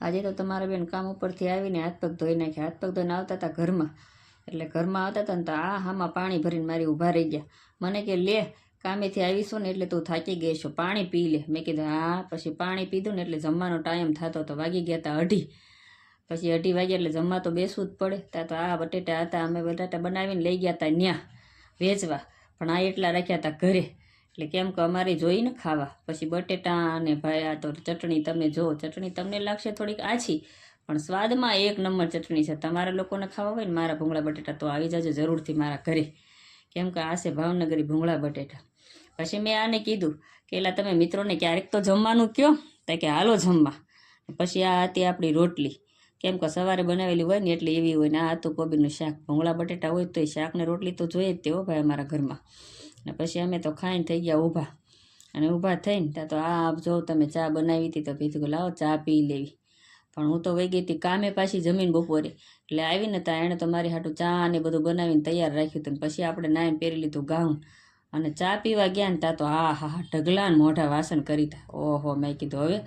આજે તો તમારા બેન કામ ઉપરથી આવીને હાથ પગ ધોઈ નાખ્યા. હાથ પગ ધોઈને આવતા હતા ઘરમાં, એટલે ઘરમાં આવતા હતા ને તો હામાં પાણી ભરીને મારી ઊભા રહી ગયા. મને કે લે કામેથી આવીશું ને એટલે તું થાકી ગઈ છો, પાણી પી લે. મેં કીધું હા. પછી પાણી પીધું ને એટલે જમવાનો ટાઈમ થતો હતો, વાગી ગયા હતા 2:30. પછી 2:30 વાગ્યા એટલે જમવા તો બેસવું જ પડે. ત્યાં તો બટેટા હતા, અમે બટાટા બનાવીને લઈ ગયા હતા ન્યા વેચવા, પણ એટલા રાખ્યા હતા ઘરે, એટલે કેમ કે અમારે જોઈને ખાવા. પછી બટેટા અને ભાઈ આ તો ચટણી, તમે જો ચટણી તમને લાગશે થોડીક આછી, પણ સ્વાદમાં 1 નંબર ચટણી છે. તમારા લોકોને ખાવા હોય ને મારા ભૂંગળા બટેટા તો આવી જજો જરૂરથી મારા ઘરે, કેમ કે આ છે ભાવનગરી ભૂંગળા બટેટા. પછી મેં આને કીધું કે એલા તમે મિત્રોને ક્યારેક તો જમવાનું કયો, તો કે હાલો જમવા. પછી આ હતી આપણી રોટલી, કેમ કે સવારે બનાવેલી હોય ને એટલે એવી હોય ને. આ હતું કોબીનું શાક. ભૂંગળા બટેટા હોય તો એ શાક ને રોટલી તો જોઈએ જ તેવો ભાઈ અમારા ઘરમાં. અને પછી અમે તો ખાઈને થઈ ગયા ઊભા, અને ઊભા થઈને ત્યાં તો જો તમે ચા બનાવી હતી તો કીધું લાવો ચા પી લેવી. પણ હું તો વહી ગઈ હતી કામે પાછી જમીન બપોરે, એટલે આવીને ત્યાં એણે તો મારી હાટું ચા અને બધું બનાવીને તૈયાર રાખ્યું હતું. પછી આપણે નાઈને પહેરી લીધું ગાઉન અને ચા પીવા ગયા ને ત્યાં તો હા ઢગલા ને મોઢા વાસણ કરી હતા. ઓહો, મેં કીધું હવે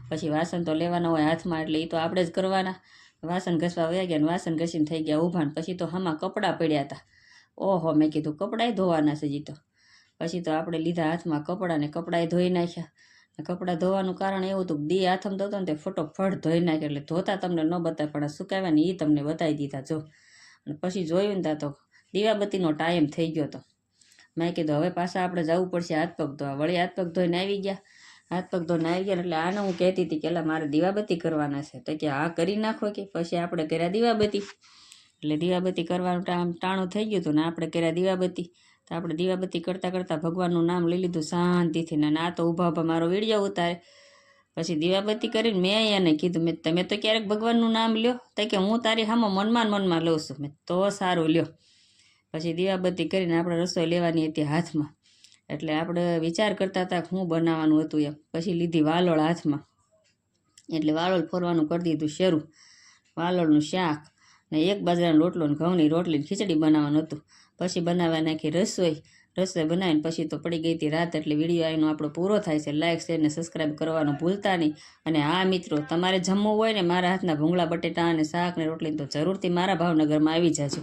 પછી વાસણ તો લેવાના હોય હાથમાં, એટલે એ તો આપણે જ કરવાના. વાસણ ઘસવા વયા ગયા ને વાસણ ઘસીને થઈ ગયા ઊભા. પછી તો હમણાં કપડાં પડ્યા હતા. ઓહો, મેં કીધું કપડાંય ધોવાના છે જી તો. પછી તો આપણે લીધા હાથમાં કપડાં ને કપડાંય ધોઈ નાખ્યા. કપડાં ધોવાનું કારણ એવું હતું કે દી હાથમ ધોતો ને તે ફટોફટ ધોઈ નાખ્યા, એટલે ધોતા તમને ન બતાવે પણ સુકાવ્યા ને એ તમને બતાવી દીધા જો. અને પછી જોયું ને ત્યાં તો દીવાબત્તીનો ટાઈમ થઈ ગયો હતો. મેં કીધું હવે પાછા આપણે જવું પડશે હાથ પગ ધોવા. વળી હાથ પગ ધોઈને આવી ગયા. હાથ પગ ધોઈને આવી ગયા એટલે આને હું કહેતી હતી કે એલા મારે દીવાબત્તી કરવાના છે, તો કે હા કરી નાખો. કે પછી આપણે કર્યા દીવાબત્તી, એટલે દીવાબત્તી કરવાનું ટાણું થઈ ગયું હતું ને આપણે કર્યા દીવાબત્તી. તો આપણે દીવાબત્તી કરતાં કરતાં ભગવાનનું નામ લઈ લીધું શાંતિથી. ને આ તો ઊભા ઊભા મારો વિડીયો ઉતારે. પછી દીવાબત્તી કરીને મેં એને કીધું તમે તો ક્યારેક ભગવાનનું નામ લ્યો, તો કે હું તારી સામે મનમાં લઉં છું. મેં તો સારું લ્યો. પછી દીવાબત્તી કરીને આપણે રસોઈ લેવાની હતી હાથમાં, એટલે આપણે વિચાર કરતા હતા શું બનાવવાનું હતું એમ. પછી લીધી વાલોળ હાથમાં, એટલે વાલોળ ફોરવાનું કરી દીધું શરૂ. વાલોળનું શાક ને 1 બાજરાનો રોટલો ને ઘઉંની રોટલી ને ખીચડી બનાવવાનું હતું. પછી બનાવવા નાખી રસોઈ બનાવીને પછી તો પડી ગઈ હતી રાત. એટલે વિડીયો આનો આપણો પૂરો થાય છે. લાઇક શેર ને સબસ્ક્રાઈબ કરવાનું ભૂલતા નહીં. અને હા મિત્રો, તમારે જમવું હોય ને મારા હાથના ભૂંગળા બટેટા અને શાક ને રોટલી તો જરૂરથી મારા ભાવનગરમાં આવી જાજો.